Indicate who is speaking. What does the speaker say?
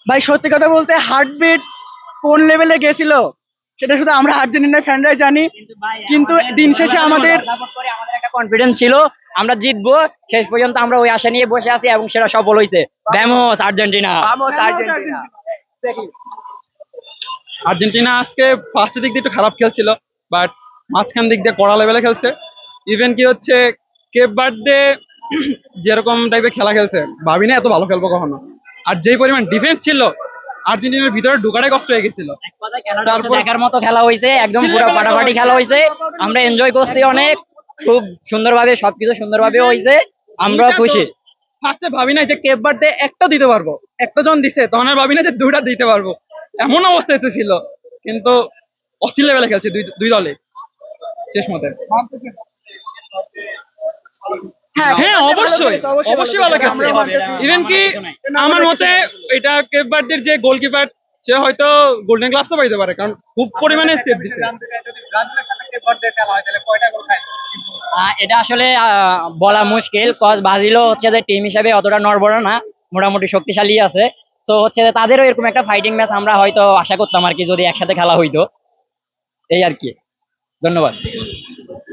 Speaker 1: ভাই সত্যি কথা বলতে হার্টবিট কোন লেভেলে গেছিল সেটা শুধু আমরা আর্জেন্টিনার ফ্যানরাই জানি। কিন্তু দিন শেষে আমাদের
Speaker 2: আমাদের একটা কনফিডেন্স ছিল আমরা জিতবো, শেষ পর্যন্ত আমরা ওই আশা নিয়ে বসে আছি এবং সেটা সফল হয়েছে। ভ্যামোস আর্জেন্টিনা।
Speaker 1: আর্জেন্টিনা।
Speaker 3: আর্জেন্টিনা আজকে ফার্স্টের দিক দিয়ে একটু খারাপ খেলছিল, বাট মাঝখান দিক দিয়ে কড়া লেভেলে খেলছে। ইভেন কি হচ্ছে, কেপ বার্থডে যেরকম টাইপের খেলা খেলছে ভাবি না এত ভালো খেলবো কখনো। আর যেই পরিমাণ ডিফেন্স ছিল, আর্জেন্টিনার ভিতরে ঢোকাটাই কষ্ট হয়ে গেছিল।
Speaker 2: তারপর দেখার মতো খেলা হয়েছে, একদম পুরো ফাটাফাটি খেলা হয়েছে, আমরা এনজয় করছি অনেক, খুব সুন্দরভাবে সবকিছু সুন্দরভাবে হয়েছে, আমরা খুশি।
Speaker 3: ফার্স্টে ভাবি না যে কেপ বার্থডে একটা দিতে পারবো, একটা জন দিছে তখন আর ভাবি না যে দুইটা দিতে পারবো, এমন অবস্থা ছিল। কিন্তু অস্থির লেভেলে খেলছে দুই দুই দলে শেষ মতে। হ্যাঁ অবশ্যই, অবশ্যই ভালো খেলছে। ইভেন কি আমার মতে এটা কেপ বার্থডের যে গোলকিপার, সে হয়তো গোল্ডেন গ্লাভসও পাইতে পারে, কারণ খুব পরিমাণে সেভ দিছে।
Speaker 2: এটা আসলে বলা মুশকিল, কজ ব্রাজিলও হচ্ছে যে টিম হিসাবে অতটা নড়বড় না, মোটামুটি শক্তিশালী আছে। তো হচ্ছে যে তাদেরও এরকম একটা ফাইটিং ম্যাচ আমরা হয়তো আশা করতাম আর কি, যদি একসাথে খেলা হইতো, এই আর কি। ধন্যবাদ।